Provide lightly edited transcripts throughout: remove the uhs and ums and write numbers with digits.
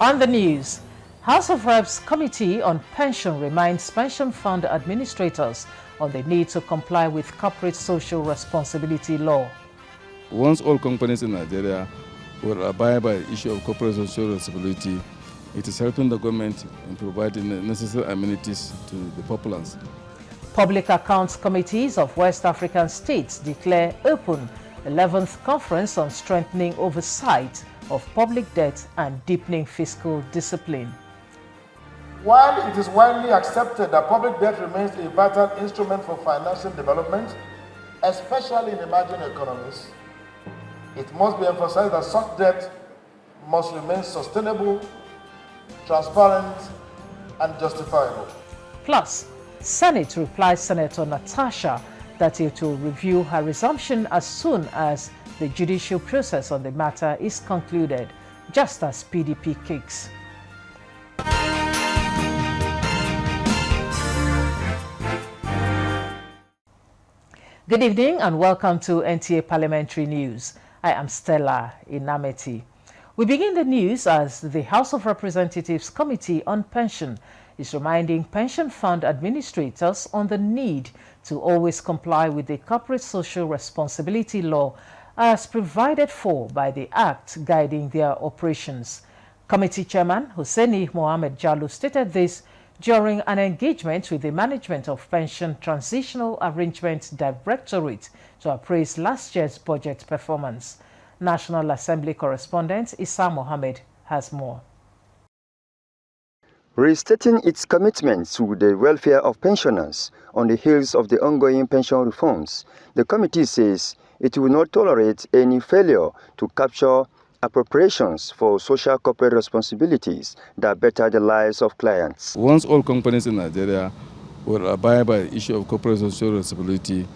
On the news, House of Reps Committee on Pension reminds pension fund administrators on the need to comply with corporate social responsibility law. Once all companies in Nigeria will abide by the issue of corporate social responsibility, it is helping the government in providing the necessary amenities to the populace. Public Accounts Committees of West African states declare open 11th Conference on Strengthening Oversight of Public Debt and Deepening Fiscal Discipline. While it is widely accepted that public debt remains a vital instrument for financing development, especially in emerging economies, it must be emphasized that such debt must remain sustainable, transparent, and justifiable. Plus, Senate replies Senator Natasha that it will review her resumption as soon as the judicial process on the matter is concluded, just as PDP kicks. Good evening and welcome to NTA Parliamentary News. I am Stella Inameti. We begin the news as the House of Representatives Committee on Pension is reminding pension fund administrators on the need to always comply with the corporate social responsibility law as provided for by the Act guiding their operations. Committee Chairman Hussaini Mohammed Jallo stated this during an engagement with the Management of Pension Transitional Arrangement Directorate to appraise last year's budget performance. National Assembly correspondent Issa Mohammed has more. Restating its commitment to the welfare of pensioners on the heels of the ongoing pension reforms, the committee says it will not tolerate any failure to capture appropriations for social corporate responsibilities that better the lives of clients. Once all companies in Nigeria will abide by the issue of corporate social responsibility,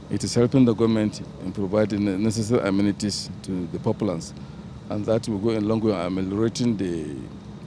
it is helping the government in providing the necessary amenities to the populace, and that will go a long way in ameliorating the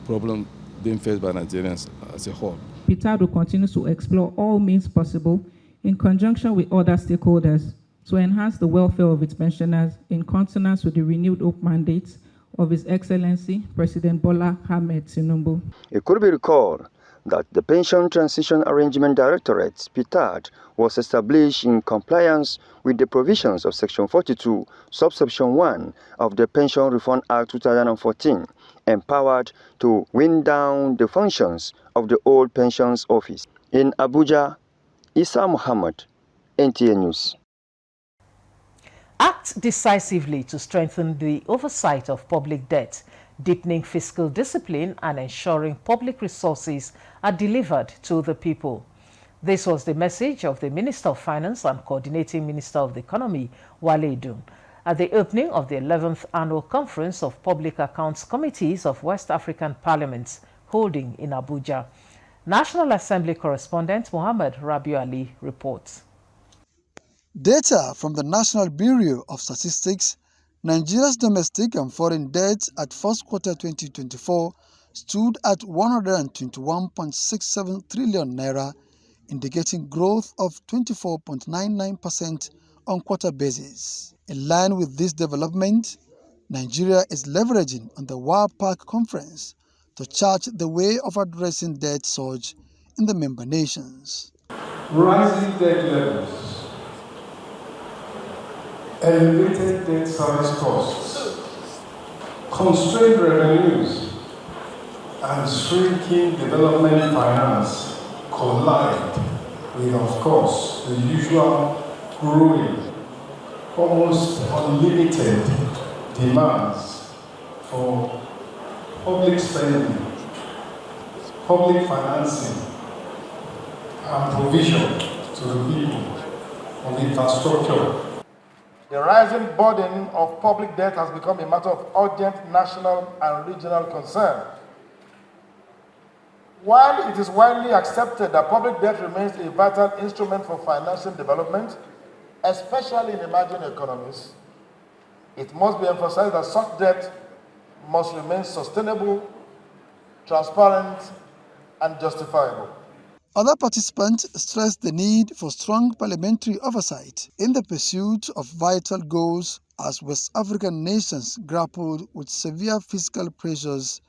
problem being faced by Nigerians as a whole. PITAD continues to explore all means possible in conjunction with other stakeholders to enhance the welfare of its pensioners in consonance with the renewed hope mandates of His Excellency President Bola Ahmed Tinubu. It could be recalled that the Pension Transition Arrangement Directorate, PITAD, was established in compliance with the provisions of Section 42, Subsection 1 of the Pension Reform Act 2014, empowered to wind down the functions of the old pensions office. In Abuja, Issa Muhammad, NTA News. Act decisively to strengthen the oversight of public debt, deepening fiscal discipline and ensuring public resources are delivered to the people. This was the message of the Minister of Finance and Coordinating Minister of the Economy, Wale Edun, at the opening of the 11th Annual Conference of Public Accounts Committees of West African Parliaments holding in Abuja. National Assembly correspondent Mohammed Rabiu Ali reports. Data from the National Bureau of Statistics, Nigeria's domestic and foreign debt at first quarter 2024 stood at 121.67 trillion naira, indicating growth of 24.99% on quarter basis. In line with this development, Nigeria is leveraging on the WAPAC conference to chart the way of addressing debt surge in the member nations. Rising debt levels, elevated debt service costs, constrained revenues, and shrinking development finance collide with, of course, the usual growing, almost unlimited demands for public spending, public financing, and provision to the people of infrastructure. The rising burden of public debt has become a matter of urgent national and regional concern. While it is widely accepted that public debt remains a vital instrument for financing development, especially in emerging economies, it must be emphasized that such debt must remain sustainable, transparent, and justifiable. Other participants stressed the need for strong parliamentary oversight in the pursuit of vital goals as West African nations grappled with severe fiscal pressures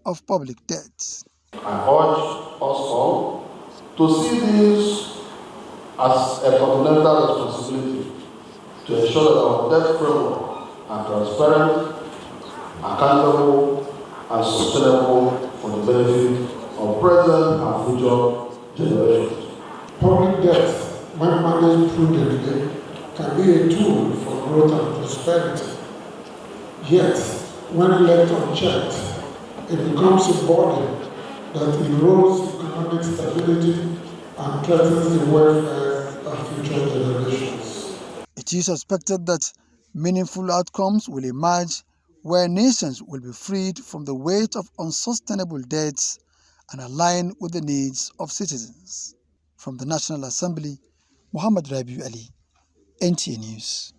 of public debt. I urge us all to see this as a fundamental responsibility to ensure that our debt framework are transparent, accountable, and sustainable for the benefit of present and future generations. Public debt, when managed prudently, can be a tool for growth and prosperity. Yet, when left unchecked, it becomes a burden that erodes economic stability and threatens the welfare of future generations. It is expected that meaningful outcomes will emerge where nations will be freed from the weight of unsustainable debts and align with the needs of citizens. From the National Assembly, Muhammad Rabiu Ali, NTA News.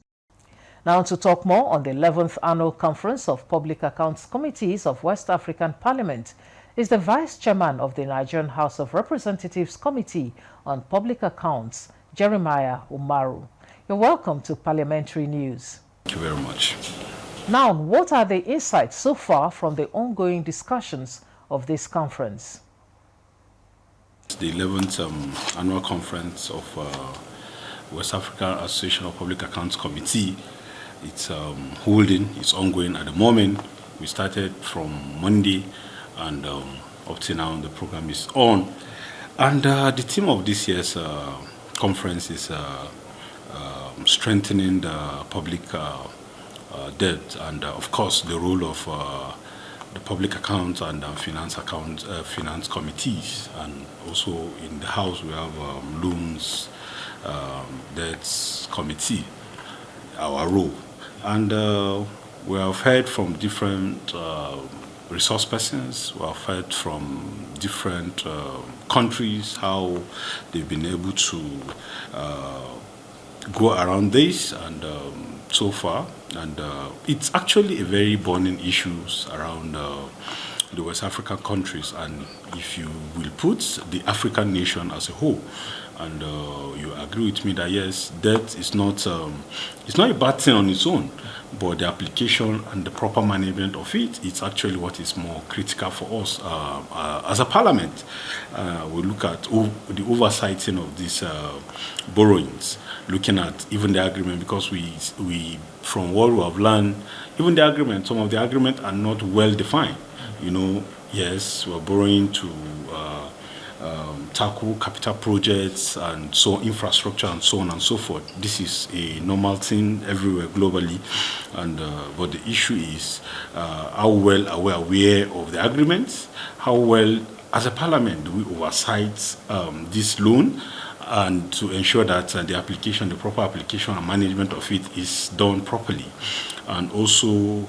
Now to talk more on the 11th Annual Conference of Public Accounts Committees of West African Parliament is the Vice Chairman of the Nigerian House of Representatives Committee on Public Accounts, Jeremiah Umaru. You're welcome to Parliamentary News. Thank you very much. Now, what are the insights so far from the ongoing discussions of this conference? The 11th Annual Conference of West African Association of Public Accounts Committee. It's it's ongoing at the moment. We started from Monday and up to now the program is on. And the theme of this year's conference is strengthening the public debt and of course the role of the public accounts and finance committees, and also in the House we have loans debts committee, our role. And we have heard from different resource persons, we have heard from different countries how they've been able to go around this and so far. And it's actually a very burning issue around the West African countries, and if you will put the African nation as a whole, and you agree with me that yes, debt is not it's not a bad thing on its own, but the application and the proper management of it is actually what is more critical for us as a parliament. We look at the oversighting of these borrowings, looking at even the agreement, because we from what we have learned, even the agreement, some of the agreement are not well defined. You know, yes, we're borrowing to tackle capital projects and so infrastructure and so on and so forth. This is a normal thing everywhere globally, and but the issue is how well are we aware of the agreements, how well as a parliament do we oversight this loan, and to ensure that the application, the proper application and management of it is done properly. And also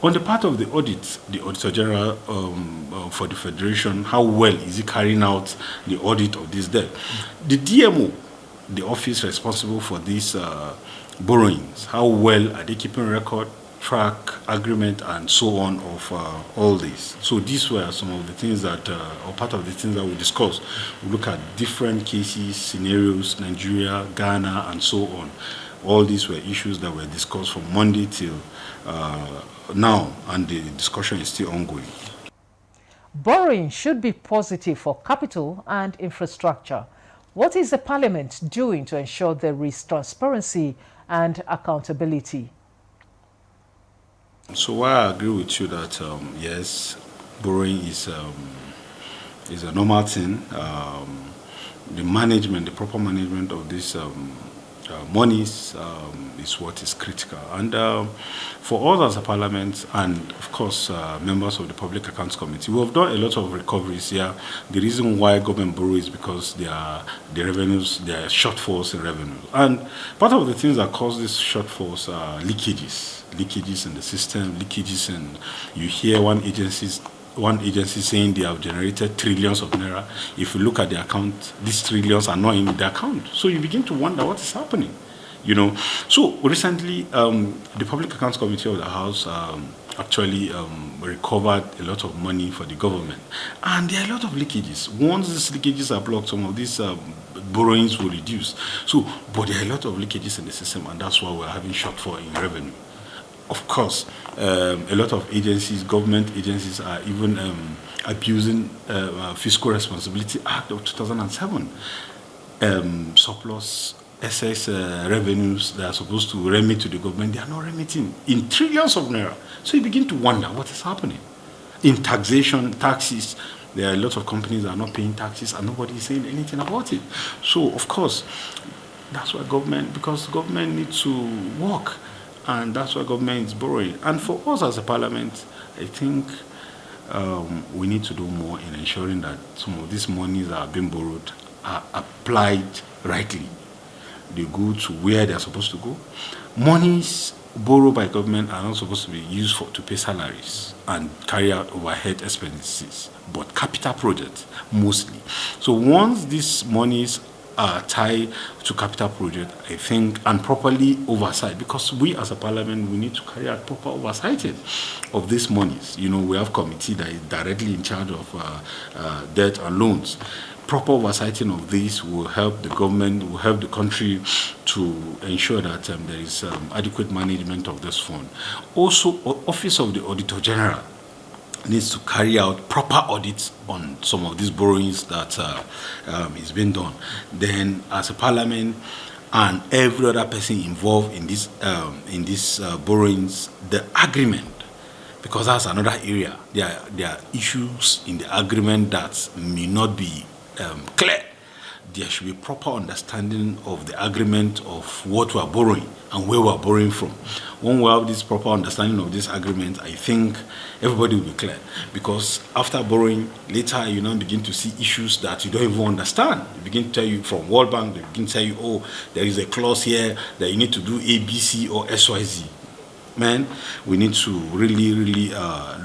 on the part of the audit, the Auditor General for the Federation, how well is he carrying out the audit of this debt? The DMO, the office responsible for these borrowings, how well are they keeping record, track, agreement, and so on of all this? So these were some of the things that, or part of the things that we discussed. We look at different cases, scenarios, Nigeria, Ghana, and so on. All these were issues that were discussed from Monday till now, and the discussion is still ongoing. Borrowing should be positive for capital and infrastructure. What is the Parliament doing to ensure there is transparency and accountability? So while I agree with you that yes, borrowing is a normal thing, the management, the proper management of this monies is what is critical. And for us as a parliament, and of course members of the Public Accounts Committee, we have done a lot of recoveries here. The reason why government borrow is because there are shortfalls in revenue. And part of the things that cause these shortfalls are leakages in the system, leakages in, you hear one agency saying they have generated trillions of naira. If you look at the account, these trillions are not in the account. So you begin to wonder what is happening, you know. So recently, the Public Accounts Committee of the House actually recovered a lot of money for the government. And there are a lot of leakages. Once these leakages are blocked, some of these borrowings will reduce. So, but there are a lot of leakages in the system, and that's why we're having shortfall in revenue. of course, a lot of agencies, government agencies, are even abusing Fiscal Responsibility Act of 2007. Surplus excess revenues that are supposed to remit to the government, they are not remitting in trillions of naira. So you begin to wonder what is happening. In taxation, taxes, there are a lot of companies that are not paying taxes and nobody is saying anything about it. So, of course, that's why because government needs to work, and that's why government is borrowing. And for us as a parliament, I think we need to do more in ensuring that some of these monies that are being borrowed are applied rightly. They go to where they're supposed to go. Monies borrowed by government are not supposed to be used to pay salaries and carry out overhead expenses, but capital projects mostly. So once these monies are tied to capital project, I think, and properly oversight, because we as a parliament, we need to carry out proper oversight of these monies. You know, we have committee that is directly in charge of debt and loans. Proper oversighting of this will help the government, will help the country to ensure that there is adequate management of this fund. Also, Office of the Auditor General needs to carry out proper audits on some of these borrowings that is being done. Then, as a parliament and every other person involved in this borrowings, the agreement, because that's another area. There are issues in the agreement that may not be clear. There should be proper understanding of the agreement of what we are borrowing and where we are borrowing from. When we have this proper understanding of this agreement, I think everybody will be clear. Because after borrowing, later you now begin to see issues that you don't even understand. They begin to tell you from World Bank, they begin to tell you, oh, there is a clause here that you need to do A, B, C, or XYZ. Man, we need to really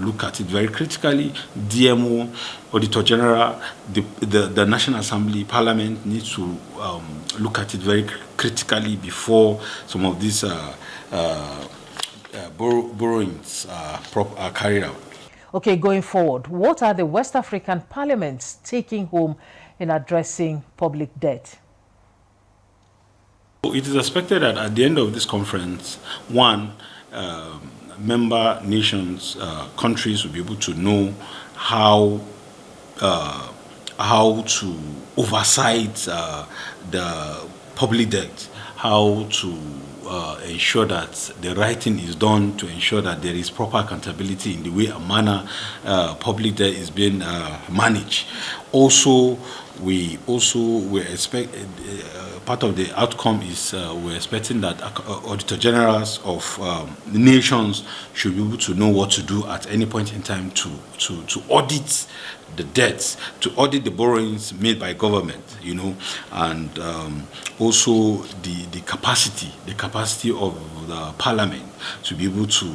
look at it very critically. DMO, Auditor General, the National Assembly, Parliament needs to look at it very critically before some of these borrowings are carried out. Okay, going forward, what are the West African parliaments taking home in addressing public debt? It is expected that at the end of this conference, member nations, countries will be able to know how to oversight the public debt, how to ensure that the right thing is done to ensure that there is proper accountability in the way and manner public debt is being managed. Also, we expect part of the outcome is we're expecting that Auditor Generals of nations should be able to know what to do at any point in time to audit the debts, to audit the borrowings made by government, you know, and also the capacity of the parliament to be able to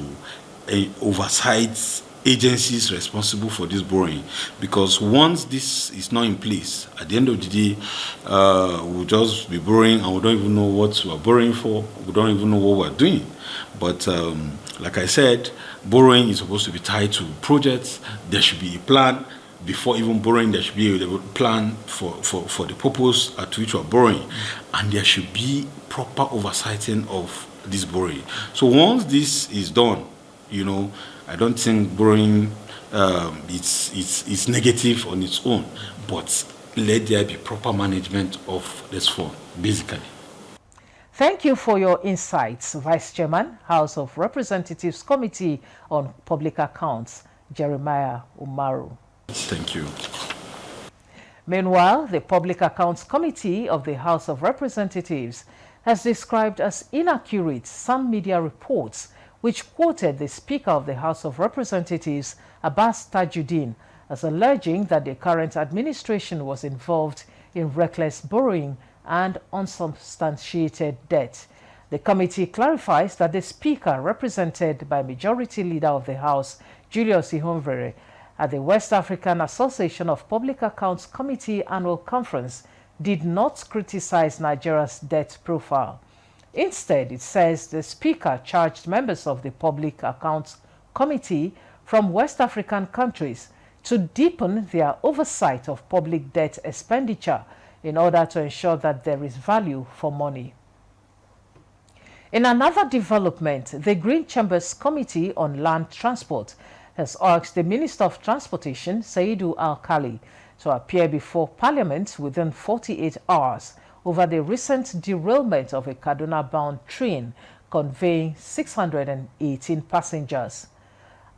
oversight agencies responsible for this borrowing, because once this is not in place, at the end of the day, we'll just be borrowing and we don't even know what we're borrowing for. We don't even know what we're doing. But like I said, borrowing is supposed to be tied to projects. There should be a plan before even borrowing. There should be a plan for the purpose at which we're borrowing, and there should be proper oversighting of this borrowing. So once this is done, you know, I don't think borrowing it's negative on its own, but let there be proper management of this fund, basically. Thank you for your insights, Vice Chairman, House of Representatives Committee on Public Accounts, Jeremiah Umaru. Thank you. Meanwhile, the Public Accounts Committee of the House of Representatives has described as inaccurate some media reports which quoted the Speaker of the House of Representatives, Abbas Tajuddin, as alleging that the current administration was involved in reckless borrowing and unsubstantiated debt. The committee clarifies that the Speaker, represented by Majority Leader of the House, Julius Ihonvere, at the West African Association of Public Accounts Committee Annual Conference, did not criticize Nigeria's debt profile. Instead, it says the Speaker charged members of the Public Accounts Committee from West African countries to deepen their oversight of public debt expenditure in order to ensure that there is value for money. In another development, the Green Chambers Committee on Land Transport has asked the Minister of Transportation, Saidu Al-Khali, to appear before Parliament within 48 hours over the recent derailment of a Kaduna-bound train conveying 618 passengers.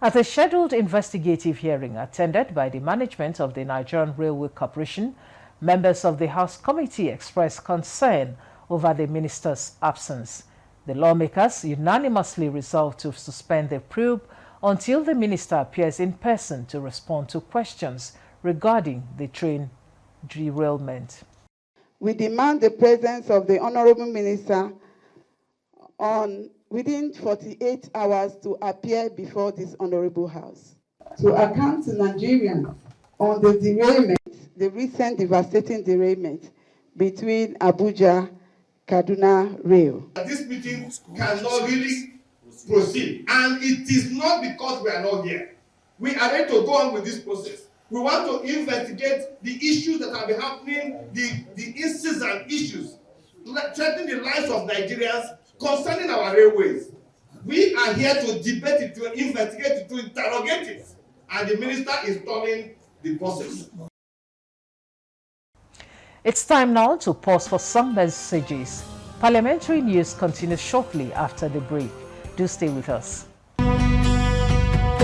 At a scheduled investigative hearing attended by the management of the Nigerian Railway Corporation, members of the House Committee expressed concern over the minister's absence. The lawmakers unanimously resolved to suspend the probe until the minister appears in person to respond to questions regarding the train derailment. We demand the presence of the Honorable Minister within 48 hours to appear before this Honorable House to account to Nigerians on the derailment, the recent devastating derailment between Abuja, Kaduna Rail. This meeting cannot really proceed, and it is not because we are not here. We are ready to go on with this process. We want to investigate the issues that have been happening, the incidents and issues, threatening the lives of Nigerians concerning our railways. We are here to debate it, to investigate it, to interrogate it, and the minister is stalling the process. It's time now to pause for some messages. Parliamentary news continues shortly after the break. Do stay with us.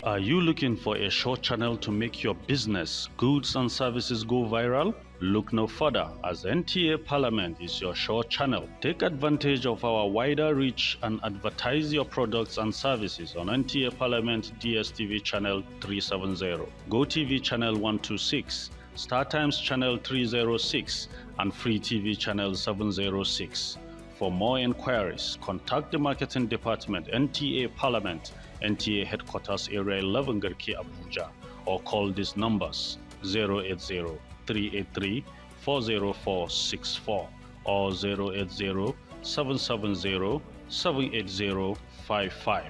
Are you looking for a short channel to make your business, goods and services go viral? Look no further, as NTA Parliament is your short channel. Take advantage of our wider reach and advertise your products and services on NTA Parliament DSTV channel 370, GoTV channel 126, StarTimes channel 306, and Free TV channel 706. For more inquiries, contact the marketing department, NTA Parliament, NTA Headquarters Area 11 Garki Abuja, or call these numbers 080-383-40464 or 080-770-78055.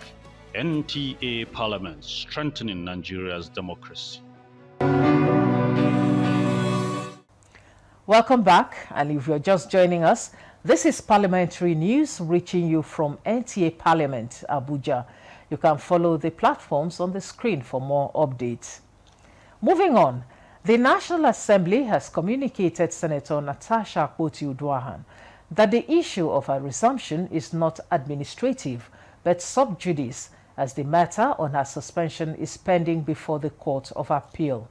NTA Parliament, strengthening Nigeria's democracy. Welcome back, and if you're just joining us, this is Parliamentary News reaching you from NTA Parliament, Abuja. You can follow the platforms on the screen for more updates. Moving on, the National Assembly has communicated Senator Natasha Akpoti-Uduaghan that the issue of her resumption is not administrative, but sub judice, as the matter on her suspension is pending before the Court of Appeal.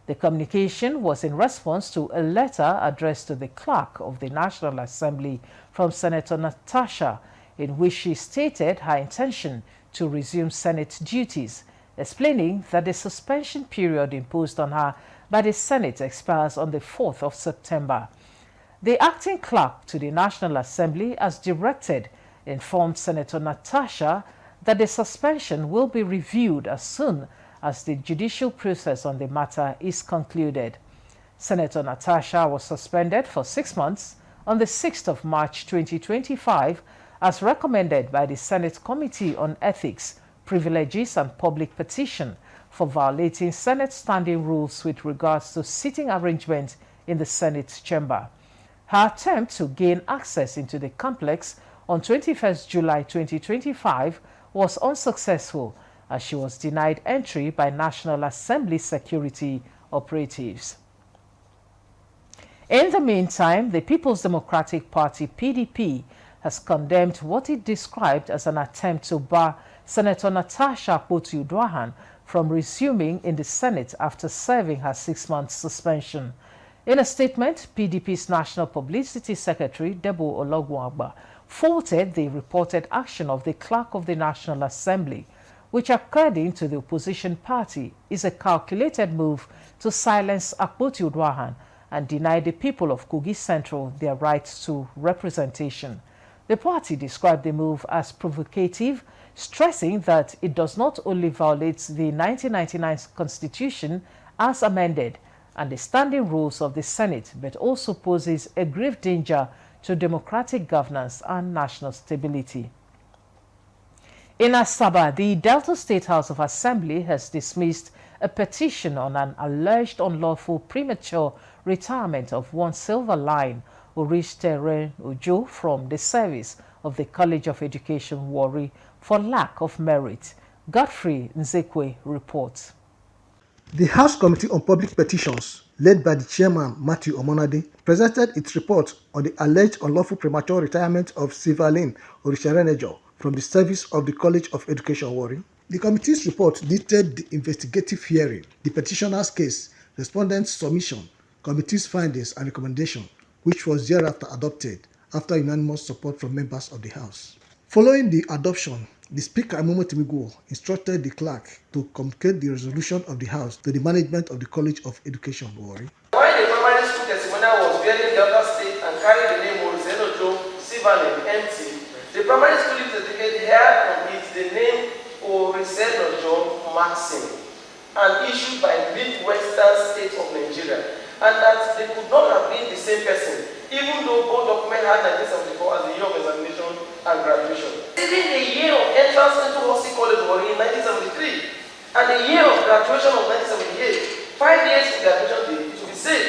The communication was in response to a letter addressed to the clerk of the National Assembly from Senator Natasha, in which she stated her intention to resume Senate duties, explaining that the suspension period imposed on her by the Senate expires on the 4th of September. The acting clerk to the National Assembly, as directed, informed Senator Natasha that the suspension will be reviewed as soon as the judicial process on the matter is concluded. Senator Natasha was suspended for 6 months on the 6th of March 2025 as recommended by the Senate Committee on Ethics, Privileges and Public Petition for violating Senate standing rules with regards to seating arrangement in the Senate chamber. Her attempt to gain access into the complex on 21st July 2025 was unsuccessful, as she was denied entry by National Assembly security operatives. In the meantime, the People's Democratic Party, PDP, has condemned what it described as an attempt to bar Senator Natasha Akpoti-Uduaghan from resuming in the Senate after serving her 6-month suspension. In a statement, PDP's National Publicity Secretary, Debo Ologunagba, faulted the reported action of the clerk of the National Assembly, which, according to the opposition party, is a calculated move to silence Akpoti-Uduaghan and deny the people of Kogi Central their right to representation. The party described the move as provocative, stressing that it does not only violate the 1999 Constitution as amended and the standing rules of the Senate, but also poses a grave danger to democratic governance and national stability. In Asaba, the Delta State House of Assembly has dismissed a petition on an alleged unlawful premature retirement of one Silver Line Oristere Ojo from the service of the College of Education Warri for lack of merit. Godfrey Nzekwe reports. The House Committee on Public Petitions, led by the chairman Matthew Omonade, presented its report on the alleged unlawful premature retirement of Sivalin Orisharenejo from the service of the College of Education Warri. The committee's report detailed the investigative hearing, the petitioner's case, respondent's submission, committee's findings and recommendation, which was thereafter adopted after unanimous support from members of the House. Following the adoption, the Speaker Amomo Timiguo instructed the clerk to communicate the resolution of the House to the management of the College of Education Warri. While the primary school testimonial was bearing Delta State and carried the name Orisenojo Sivanin MT, the primary school certificate had on it the name Orisenojo Maxim and issued by Midwestern State of Nigeria, and that they could not have been the same person, even though both documents had 1974 as the year of examination and graduation. Even the year of entrance into Horsey College Warri in 1973 and the year of graduation of 1978, 5 years from graduation day, it should be said,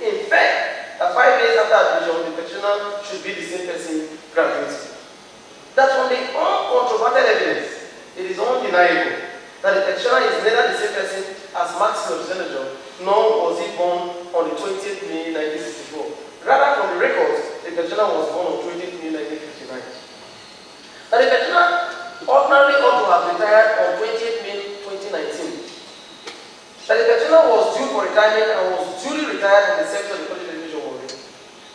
in fact, that 5 years after admission, the petitioner should be the same person graduating. That from the uncontroverted evidence, it is undeniable that the petitioner is neither the same person as Maxim Orisenojo, nor was he born on the 20th May 1964. Rather, from the records, the petitioner was born on 20th May 1959. That the petitioner ordinarily ought to have retired on 20th May 2019. That the petitioner was due for retirement and was duly retired from the service of the College of Education Warri.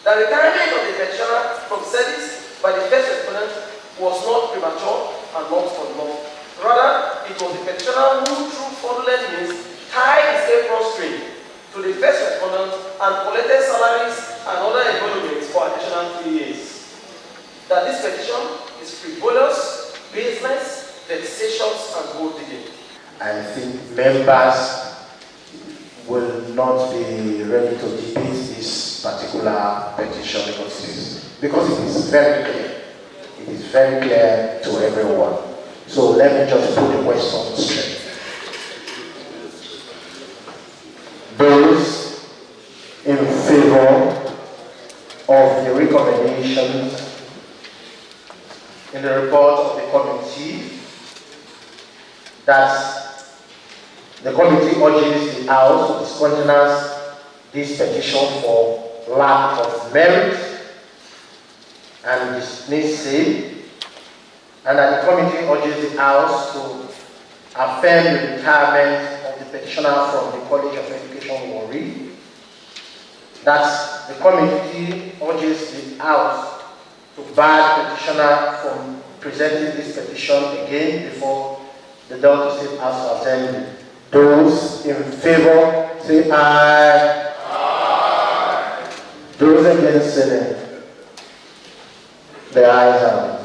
The retirement of the petitioner from service by the first respondent was not premature and not unlawful. Rather, it was the petitioner who, through fraudulent means, tied his apron string to the first respondent and collected salaries and other emoluments for additional 3 years. That this petition is frivolous, baseless, vexatious, and gold digging. I think members will not be ready to debate this particular petition because it is very clear. It is very clear to everyone. So let me just put the question straight. Those in favor of the recommendations in the report of the committee that the committee urges the House to discontinue this petition for lack of merit and dismiss it, and that the committee urges the House to affirm the retirement of the petitioner from the College of Education Warri, that the committee urges the House to bar the petitioner from presenting this petition again before the Delta State House of Assembly. Those in favor say aye. Aye. Those against say nay. The ayes have it.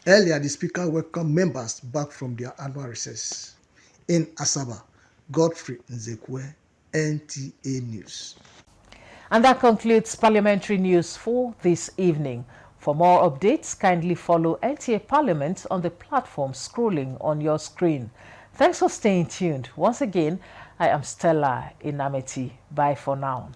Earlier, the Speaker welcomed members back from their annual recess. In Asaba, Godfrey Nzekwe, NTA News. And that concludes parliamentary news for this evening. For more updates, kindly follow NTA Parliament on the platform scrolling on your screen. Thanks for staying tuned. Once again, I am Stella Inameti. Bye for now.